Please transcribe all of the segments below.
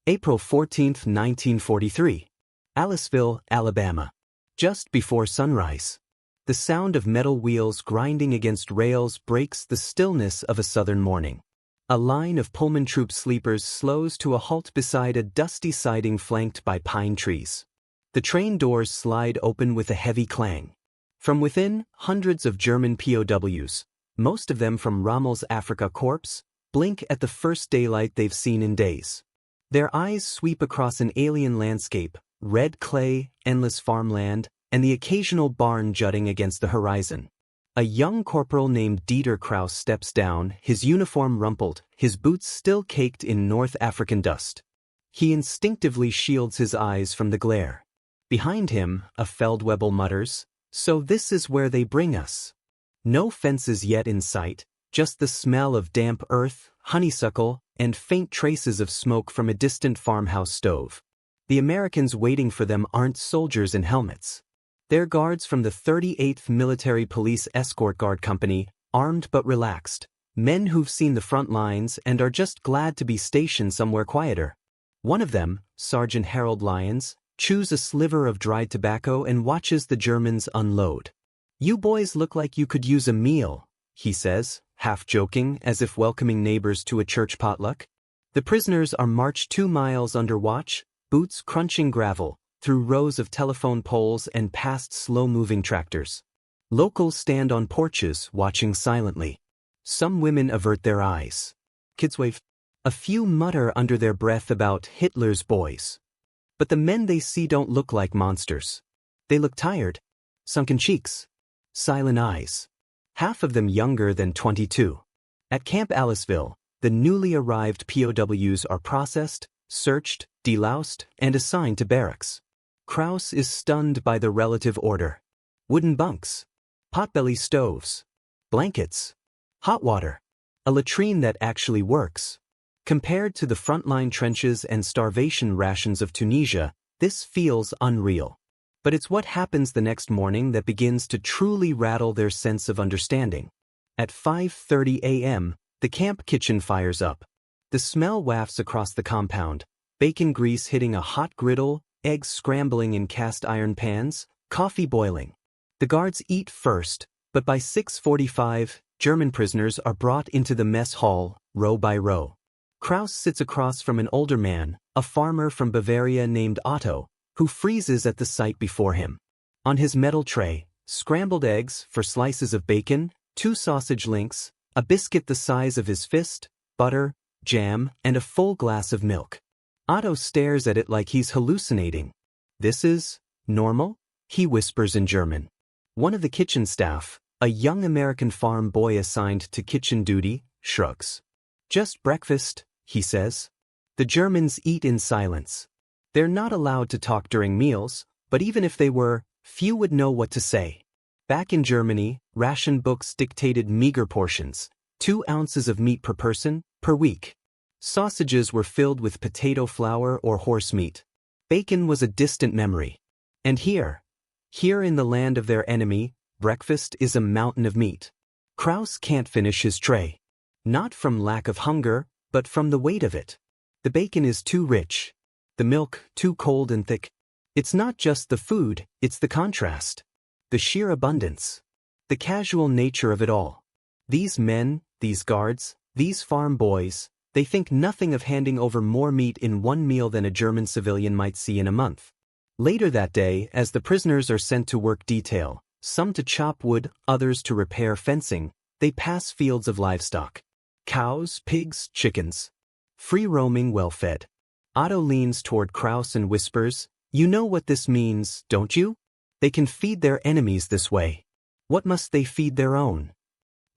April 14, 1943. Aliceville, Alabama. Just before sunrise. The sound of metal wheels grinding against rails breaks the stillness of a southern morning. A line of Pullman troop sleepers slows to a halt beside a dusty siding flanked by pine trees. The train doors slide open with a heavy clang. From within, hundreds of German POWs, most of them from Rommel's Afrika Korps, blink at the first daylight they've seen in days. Their eyes sweep across an alien landscape, red clay, endless farmland, and the occasional barn jutting against the horizon. A young corporal named Dieter Kraus steps down, his uniform rumpled, his boots still caked in North African dust. He instinctively shields his eyes from the glare. Behind him, a Feldwebel mutters, "So this is where they bring us." No fences yet in sight, just the smell of damp earth, honeysuckle, and faint traces of smoke from a distant farmhouse stove. The Americans waiting for them aren't soldiers in helmets. They're guards from the 38th Military Police Escort Guard Company, armed but relaxed, men who've seen the front lines and are just glad to be stationed somewhere quieter. One of them, Sergeant Harold Lyons, chews a sliver of dried tobacco and watches the Germans unload. "You boys look like you could use a meal," he says, half joking, as if welcoming neighbors to a church potluck. The prisoners are marched 2 miles under watch, boots crunching gravel, through rows of telephone poles and past slow-moving tractors. Locals stand on porches, watching silently. Some women avert their eyes. Kids wave. A few mutter under their breath about Hitler's boys. But the men they see don't look like monsters. They look tired, sunken cheeks, silent eyes. Half of them younger than 22. At Camp Aliceville, the newly arrived POWs are processed, searched, deloused, and assigned to barracks. Kraus is stunned by the relative order. Wooden bunks, potbelly stoves, blankets, hot water, a latrine that actually works. Compared to the frontline trenches and starvation rations of Tunisia, this feels unreal. But it's what happens the next morning that begins to truly rattle their sense of understanding. At 5:30 a.m., the camp kitchen fires up. The smell wafts across the compound, bacon grease hitting a hot griddle, eggs scrambling in cast iron pans, coffee boiling. The guards eat first, but by 6:45, German prisoners are brought into the mess hall, row by row. Kraus sits across from an older man, a farmer from Bavaria named Otto, who freezes at the sight before him. On his metal tray, scrambled eggs for slices of bacon, 2 sausage links, a biscuit the size of his fist, butter, jam, and a full glass of milk. Otto stares at it like he's hallucinating. "This is normal?" he whispers in German. One of the kitchen staff, a young American farm boy assigned to kitchen duty, shrugs. "Just breakfast," he says. The Germans eat in silence. They're not allowed to talk during meals, but even if they were, few would know what to say. Back in Germany, ration books dictated meager portions, 2 ounces of meat per person, per week. Sausages were filled with potato flour or horse meat. Bacon was a distant memory. And here in the land of their enemy, breakfast is a mountain of meat. Kraus can't finish his tray. Not from lack of hunger, but from the weight of it. The bacon is too rich. The milk too cold and thick. It's not just the food, it's the contrast. The sheer abundance. The casual nature of it all. These men, these guards, these farm boys, they think nothing of handing over more meat in one meal than a German civilian might see in a month. Later that day, as the prisoners are sent to work detail, some to chop wood, others to repair fencing, they pass fields of livestock. Cows, pigs, chickens. Free roaming, well-fed. Otto leans toward Kraus and whispers, "You know what this means, don't you? They can feed their enemies this way. What must they feed their own?"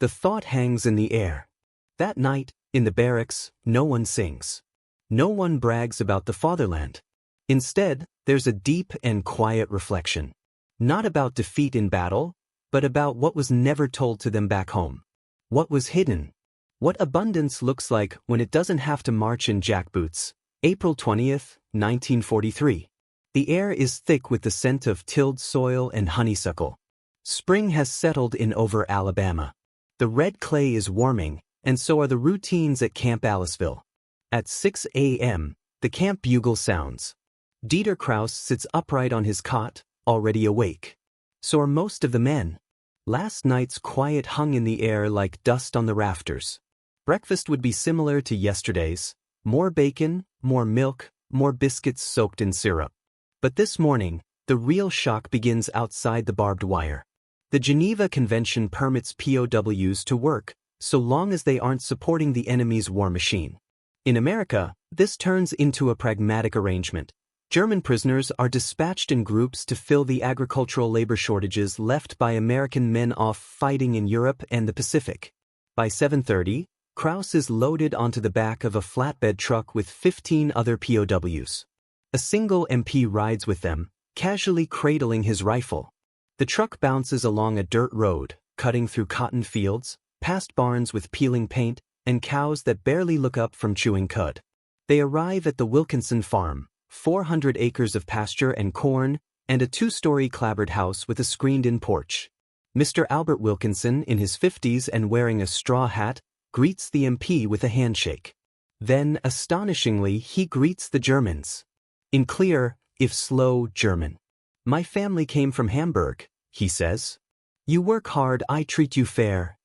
The thought hangs in the air. That night, in the barracks, no one sings. No one brags about the fatherland. Instead, there's a deep and quiet reflection. Not about defeat in battle, but about what was never told to them back home. What was hidden. What abundance looks like when it doesn't have to march in jackboots. April 20th, 1943. The air is thick with the scent of tilled soil and honeysuckle. Spring has settled in over Alabama. The red clay is warming, and so are the routines at Camp Aliceville. At 6 a.m., The camp bugle sounds. Dieter Kraus sits upright on his cot, already awake. So are most of the men. Last night's quiet hung in the air like dust on the rafters. Breakfast would be similar to yesterday's. More bacon, more milk, more biscuits soaked in syrup. But this morning, the real shock begins outside the barbed wire. The Geneva Convention permits POWs to work, so long as they aren't supporting the enemy's war machine. In America, this turns into a pragmatic arrangement. German prisoners are dispatched in groups to fill the agricultural labor shortages left by American men off fighting in Europe and the Pacific. By 7:30, Kraus is loaded onto the back of a flatbed truck with 15 other POWs. A single MP rides with them, casually cradling his rifle. The truck bounces along a dirt road, cutting through cotton fields, past barns with peeling paint, and cows that barely look up from chewing cud. They arrive at the Wilkinson farm, 400 acres of pasture and corn, and a 2-story clapboard house with a screened-in porch. Mr. Albert Wilkinson, in his 50s and wearing a straw hat, greets the MP with a handshake. Then, astonishingly, he greets the Germans. In clear, if slow, German. "My family came from Hamburg," he says. "You work hard, I treat you fair."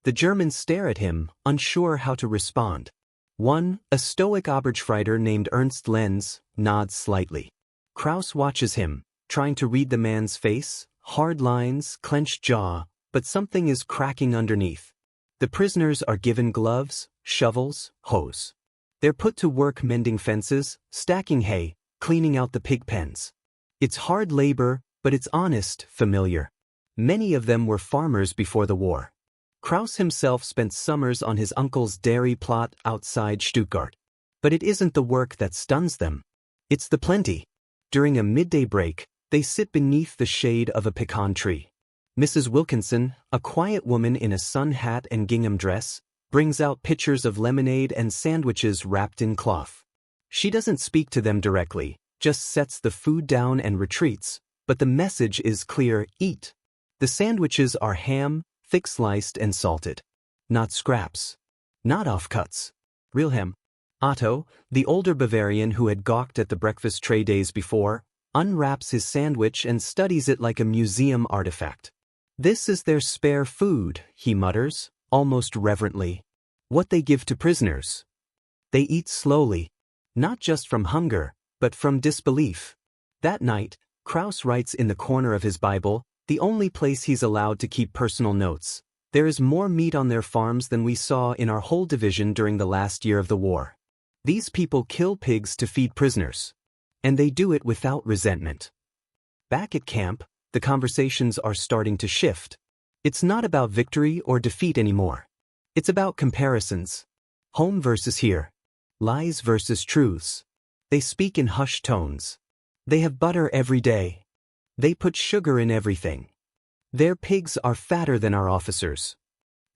The Germans stare at him, unsure how to respond. One, a stoic Obergefreiter named Ernst Lenz, nods slightly. Kraus watches him, trying to read the man's face, hard lines, clenched jaw, but something is cracking underneath. The prisoners are given gloves, shovels, hose. They're put to work mending fences, stacking hay, cleaning out the pig pens. It's hard labor, but it's honest, familiar. Many of them were farmers before the war. Kraus himself spent summers on his uncle's dairy plot outside Stuttgart. But it isn't the work that stuns them. It's the plenty. During a midday break, they sit beneath the shade of a pecan tree. Mrs. Wilkinson, a quiet woman in a sun hat and gingham dress, brings out pitchers of lemonade and sandwiches wrapped in cloth. She doesn't speak to them directly, just sets the food down and retreats, but the message is clear: eat. The sandwiches are ham, thick-sliced and salted. Not scraps. Not offcuts. Real ham. Otto, the older Bavarian who had gawked at the breakfast tray days before, unwraps his sandwich and studies it like a museum artifact. "This is their spare food," he mutters, almost reverently. "What they give to prisoners." They eat slowly. Not just from hunger, but from disbelief. That night, Kraus writes in the corner of his Bible, the only place he's allowed to keep personal notes, "There is more meat on their farms than we saw in our whole division during the last year of the war." These people kill pigs to feed prisoners. And they do it without resentment. Back at camp, the conversations are starting to shift. It's not about victory or defeat anymore. It's about comparisons. Home versus here. Lies versus truths. They speak in hushed tones. They have butter every day. They put sugar in everything. Their pigs are fatter than our officers.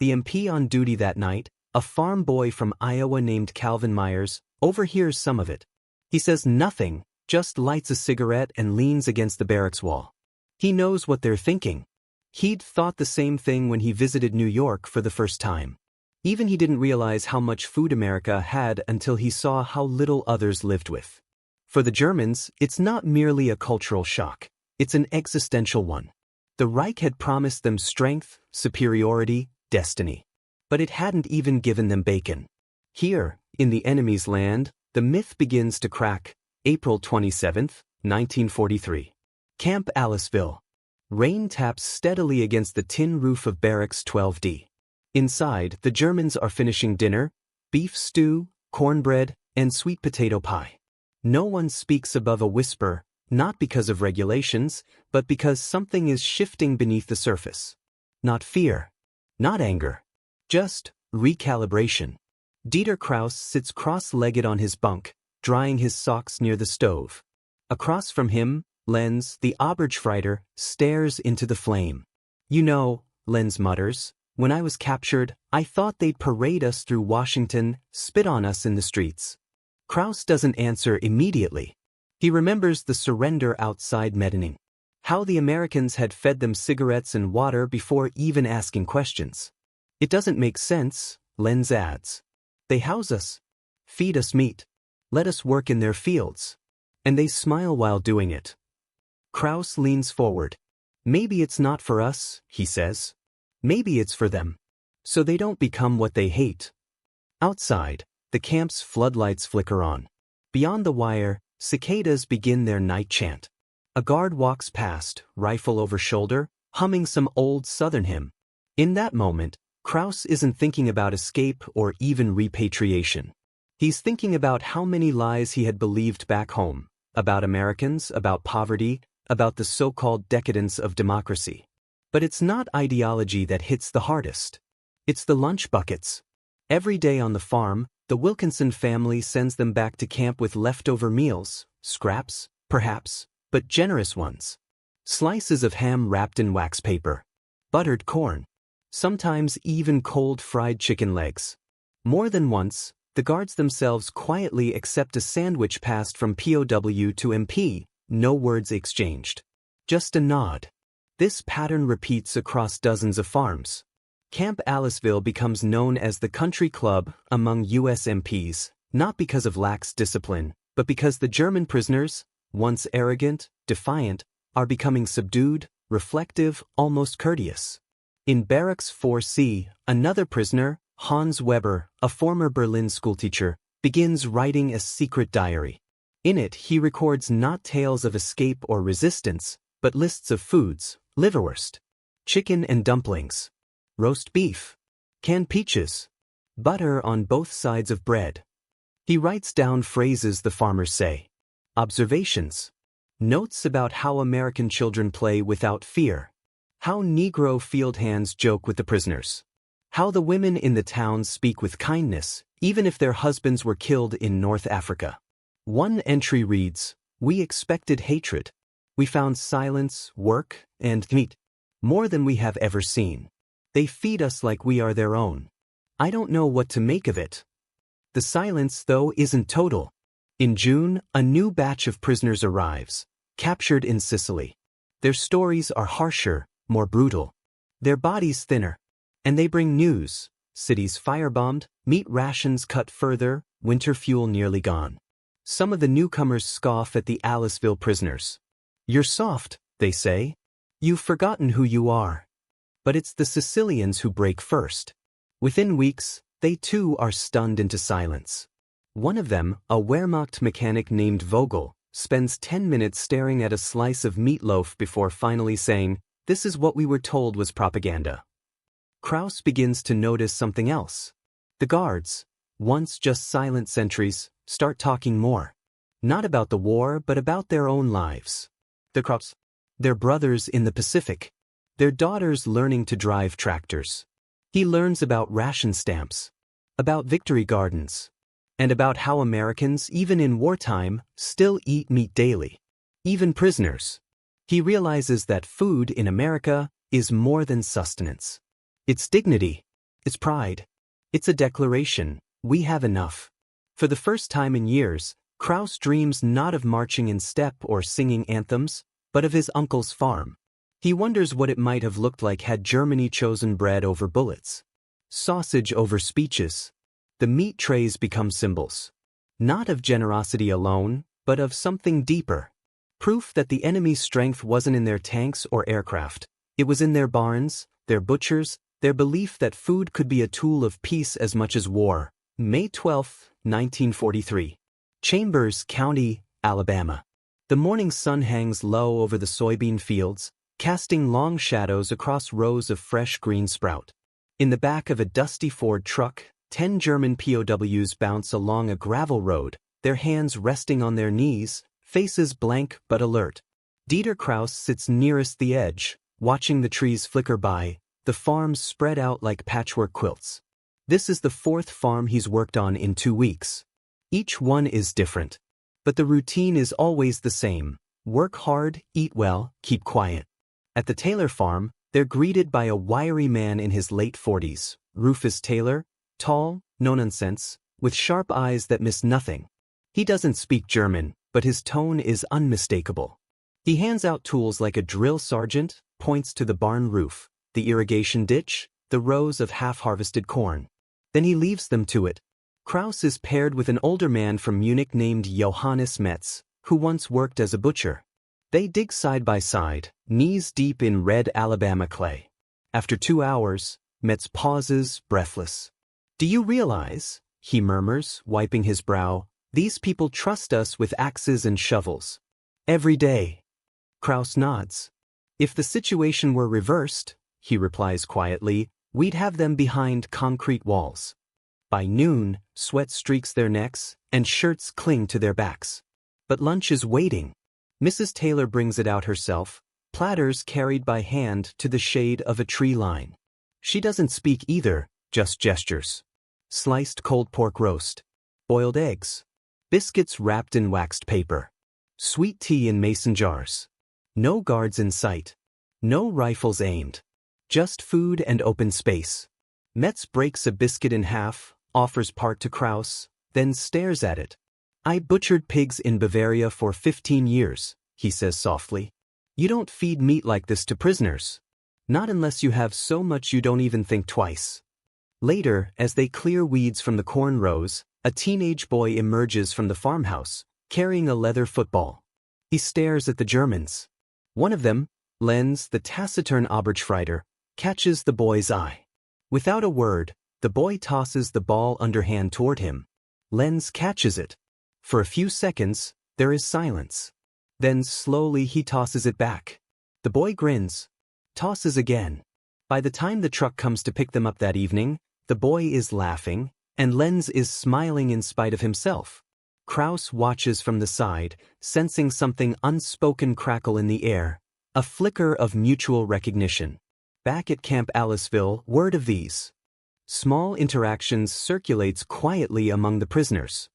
The MP on duty that night, a farm boy from Iowa named Calvin Myers, overhears some of it. He says nothing, just lights a cigarette and leans against the barracks wall. He knows what they're thinking. He'd thought the same thing when he visited New York for the first time. Even he didn't realize how much food America had until he saw how little others lived with. For the Germans, it's not merely a cultural shock. It's an existential one. The Reich had promised them strength, superiority, destiny. But it hadn't even given them bacon. Here, in the enemy's land, the myth begins to crack. April 27, 1943. Camp Aliceville. Rain taps steadily against the tin roof of Barracks 12D. Inside, the Germans are finishing dinner: beef stew, cornbread, and sweet potato pie. No one speaks above a whisper, not because of regulations, but because something is shifting beneath the surface. Not fear. Not anger. Just recalibration. Dieter Kraus sits cross-legged on his bunk, drying his socks near the stove. Across from him, Lenz, the Obergefreiter, stares into the flame. "You know," Lenz mutters, "when I was captured, I thought they'd parade us through Washington, spit on us in the streets." Kraus doesn't answer immediately. He remembers the surrender outside Medellin. How the Americans had fed them cigarettes and water before even asking questions. "It doesn't make sense," Lenz adds. "They house us. Feed us meat. Let us work in their fields. And they smile while doing it. Kraus leans forward. Maybe it's not for us, he says. Maybe it's for them. So they don't become what they hate. Outside, the camp's floodlights flicker on. Beyond the wire, cicadas begin their night chant. A guard walks past, rifle over shoulder, humming some old Southern hymn. In that moment, Kraus isn't thinking about escape or even repatriation. He's thinking about how many lies he had believed back home, about Americans, about poverty, about the so-called decadence of democracy. But it's not ideology that hits the hardest. It's the lunch buckets. Every day on the farm, the Wilkinson family sends them back to camp with leftover meals, scraps, perhaps, but generous ones. Slices of ham wrapped in wax paper. Buttered corn. Sometimes even cold fried chicken legs. More than once, the guards themselves quietly accept a sandwich passed from POW to MP, no words exchanged. Just a nod. This pattern repeats across dozens of farms. Camp Aliceville becomes known as the country club among U.S. MPs, not because of lax discipline, but because the German prisoners, once arrogant, defiant, are becoming subdued, reflective, almost courteous. In Barracks 4C, another prisoner, Hans Weber, a former Berlin schoolteacher, begins writing a secret diary. In it, he records not tales of escape or resistance, but lists of foods: liverwurst, chicken and dumplings, roast beef, canned peaches, butter on both sides of bread. He writes down phrases the farmers say, observations, notes about how American children play without fear, how Negro field hands joke with the prisoners, how the women in the towns speak with kindness, even if their husbands were killed in North Africa. One entry reads, "We expected hatred. We found silence, work, and meat. More than we have ever seen. They feed us like we are their own. I don't know what to make of it." The silence, though, isn't total. In June, a new batch of prisoners arrives, captured in Sicily. Their stories are harsher, more brutal. Their bodies thinner. And they bring news: cities firebombed, meat rations cut further, winter fuel nearly gone. Some of the newcomers scoff at the Aliceville prisoners. "You're soft," they say. "You've forgotten who you are." But it's the Sicilians who break first. Within weeks, they too are stunned into silence. One of them, a Wehrmacht mechanic named Vogel, spends 10 minutes staring at a slice of meatloaf before finally saying, "This is what we were told was propaganda." Kraus begins to notice something else. The guards, once just silent sentries, start talking more. Not about the war, but about their own lives. The Kraus, their brothers in the Pacific, their daughters learning to drive tractors. He learns about ration stamps, about victory gardens, and about how Americans, even in wartime, still eat meat daily. Even prisoners. He realizes that food in America is more than sustenance. It's dignity. It's pride. It's a declaration: we have enough. For the first time in years, Kraus dreams not of marching in step or singing anthems, but of his uncle's farm. He wonders what it might have looked like had Germany chosen bread over bullets, sausage over speeches. The meat trays become symbols. Not of generosity alone, but of something deeper. Proof that the enemy's strength wasn't in their tanks or aircraft. It was in their barns, their butchers, their belief that food could be a tool of peace as much as war. May 12, 1943. Chambers County, Alabama. The morning sun hangs low over the soybean fields, casting long shadows across rows of fresh green sprout. In the back of a dusty Ford truck, 10 German POWs bounce along a gravel road, their hands resting on their knees, faces blank but alert. Dieter Kraus sits nearest the edge, watching the trees flicker by, the farms spread out like patchwork quilts. This is the 4th farm he's worked on in 2 weeks. Each one is different. But the routine is always the same: work hard, eat well, keep quiet. At the Taylor farm, they're greeted by a wiry man in his late 40s, Rufus Taylor, tall, no-nonsense, with sharp eyes that miss nothing. He doesn't speak German, but his tone is unmistakable. He hands out tools like a drill sergeant, points to the barn roof, the irrigation ditch, the rows of half-harvested corn. Then he leaves them to it. Kraus is paired with an older man from Munich named Johannes Metz, who once worked as a butcher. They dig side by side, knees deep in red Alabama clay. After 2 hours, Metz pauses, breathless. "Do you realize," he murmurs, wiping his brow, "these people trust us with axes and shovels. Every day." Kraus nods. "If the situation were reversed," he replies quietly, "we'd have them behind concrete walls." By noon, sweat streaks their necks, and shirts cling to their backs. But lunch is waiting. Mrs. Taylor brings it out herself, platters carried by hand to the shade of a tree line. She doesn't speak either, just gestures. Sliced cold pork roast. Boiled eggs. Biscuits wrapped in waxed paper. Sweet tea in mason jars. No guards in sight. No rifles aimed. Just food and open space. Metz breaks a biscuit in half, offers part to Kraus, then stares at it. "I butchered pigs in Bavaria for 15 years, he says softly. "You don't feed meat like this to prisoners. Not unless you have so much you don't even think twice." Later, as they clear weeds from the corn rows, a teenage boy emerges from the farmhouse, carrying a leather football. He stares at the Germans. One of them, Lenz, the taciturn Oberschreiter, catches the boy's eye. Without a word, the boy tosses the ball underhand toward him. Lenz catches it. For a few seconds, there is silence. Then slowly he tosses it back. The boy grins. Tosses again. By the time the truck comes to pick them up that evening, the boy is laughing, and Lenz is smiling in spite of himself. Kraus watches from the side, sensing something unspoken crackle in the air, a flicker of mutual recognition. Back at Camp Aliceville, word of these small interactions circulates quietly among the prisoners.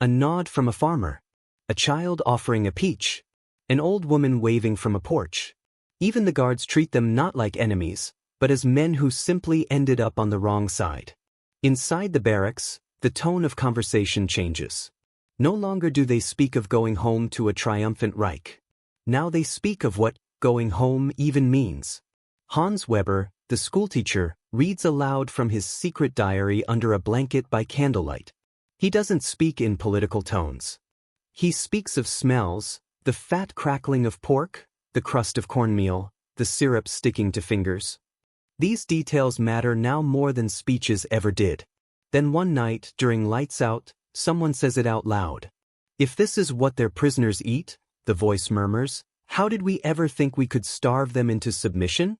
A nod from a farmer. A child offering a peach. An old woman waving from a porch. Even the guards treat them not like enemies, but as men who simply ended up on the wrong side. Inside the barracks, the tone of conversation changes. No longer do they speak of going home to a triumphant Reich. Now they speak of what going home even means. Hans Weber, the schoolteacher, reads aloud from his secret diary under a blanket by candlelight. He doesn't speak in political tones. He speaks of smells, the fat crackling of pork, the crust of cornmeal, the syrup sticking to fingers. These details matter now more than speeches ever did. Then one night, during lights out, someone says it out loud. "If this is what their prisoners eat," the voice murmurs, "how did we ever think we could starve them into submission?"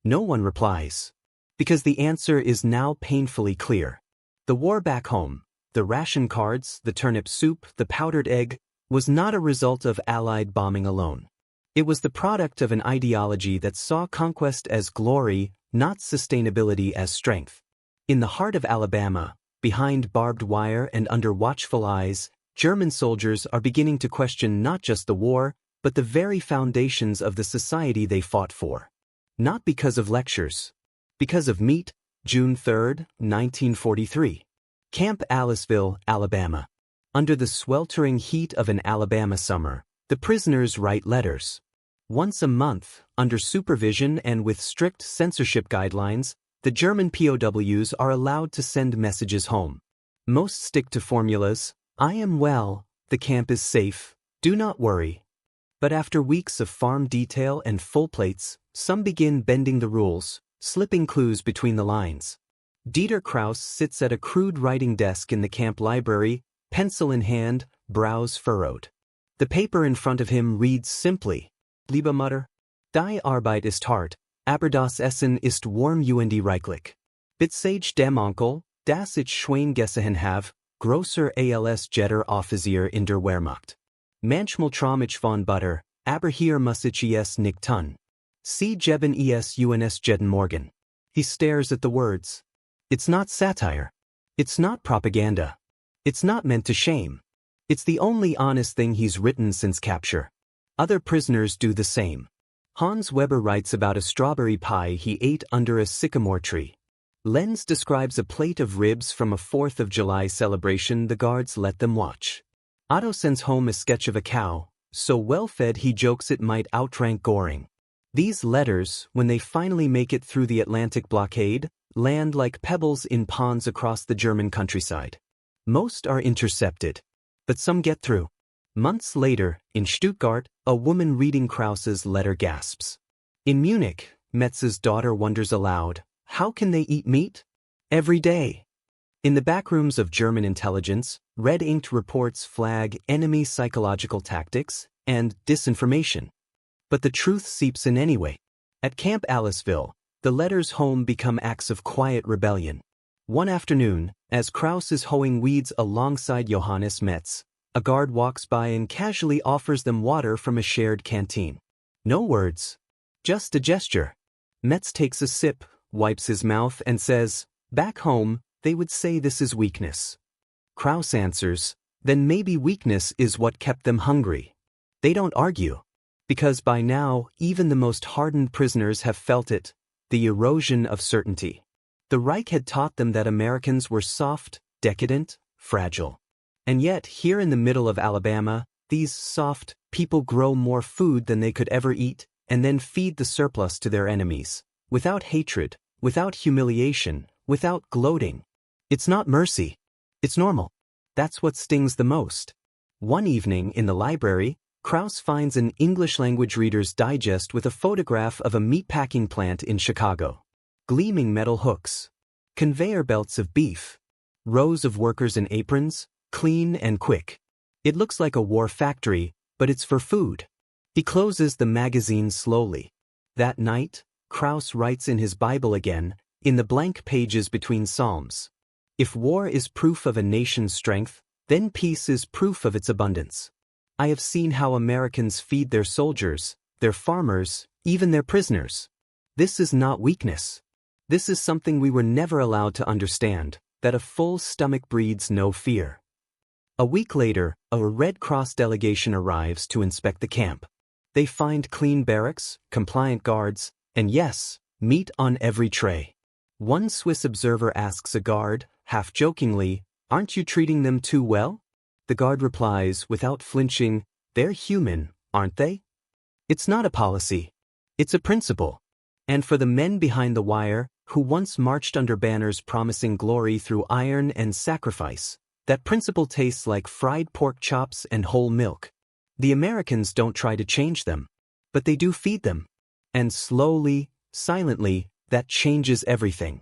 No one replies. Because the answer is now painfully clear. The war back home, the ration cards, the turnip soup, the powdered egg, was not a result of Allied bombing alone. It was the product of an ideology that saw conquest as glory, not sustainability as strength. In the heart of Alabama, behind barbed wire and under watchful eyes, German soldiers are beginning to question not just the war, but the very foundations of the society they fought for. Not because of lectures. Because of meat. June 3, 1943. Camp Aliceville, Alabama. Under the sweltering heat of an Alabama summer, the prisoners write letters. Once a month, under supervision and with strict censorship guidelines, the German POWs are allowed to send messages home. Most stick to formulas: "I am well, the camp is safe, do not worry." But after weeks of farm detail and full plates, some begin bending the rules, slipping clues between the lines. Dieter Kraus sits at a crude writing desk in the camp library, pencil in hand, brows furrowed. The paper in front of him reads simply, "Liebe Mutter, die Arbeit ist hart, aber das Essen ist warm und reichlich. Bitzage dem Onkel, das ich Schwein gesehen have, grosser als jeder Offizier in der Wehrmacht. Manchmal traum ich von Butter, aber hier muss ich es nicht tun. Sie geben es uns jeden Morgen." He stares at the words. It's not satire. It's not propaganda. It's not meant to shame. It's the only honest thing he's written since capture. Other prisoners do the same. Hans Weber writes about a strawberry pie he ate under a sycamore tree. Lenz describes a plate of ribs from a 4th of July celebration the guards let them watch. Otto sends home a sketch of a cow, so well-fed he jokes it might outrank Goring. These letters, when they finally make it through the Atlantic blockade, land like pebbles in ponds across the German countryside. Most are intercepted. But some get through. Months later, in Stuttgart, a woman reading Kraus's letter gasps. In Munich, Metz's daughter wonders aloud, how can they eat meat? Every day. In the backrooms of German intelligence, red-inked reports flag enemy psychological tactics and disinformation. But the truth seeps in anyway. At Camp Aliceville, the letters home become acts of quiet rebellion. One afternoon, as Kraus is hoeing weeds alongside Johannes Metz, a guard walks by and casually offers them water from a shared canteen. No words. Just a gesture. Metz takes a sip, wipes his mouth, and says, "Back home, they would say this is weakness." Kraus answers, "Then maybe weakness is what kept them hungry." They don't argue. Because by now, even the most hardened prisoners have felt it, the erosion of certainty. The Reich had taught them that Americans were soft, decadent, fragile. And yet, here in the middle of Alabama, these soft people grow more food than they could ever eat, and then feed the surplus to their enemies. Without hatred, without humiliation, without gloating. It's not mercy. It's normal. That's what stings the most. One evening in the library, Kraus finds an English-language reader's digest with a photograph of a meatpacking plant in Chicago. Gleaming metal hooks. Conveyor belts of beef. Rows of workers in aprons, clean and quick. It looks like a war factory, but it's for food. He closes the magazine slowly. That night, Kraus writes in his Bible again, in the blank pages between Psalms. If war is proof of a nation's strength, then peace is proof of its abundance. I have seen how Americans feed their soldiers, their farmers, even their prisoners. This is not weakness. This is something we were never allowed to understand, that a full stomach breeds no fear. A week later, a Red Cross delegation arrives to inspect the camp. They find clean barracks, compliant guards, and yes, meat on every tray. One Swiss observer asks a guard, half jokingly, "Aren't you treating them too well?" The guard replies, without flinching, "They're human, aren't they?" It's not a policy. It's a principle. And for the men behind the wire, who once marched under banners promising glory through iron and sacrifice, that principle tastes like fried pork chops and whole milk. The Americans don't try to change them, but they do feed them. And slowly, silently, that changes everything.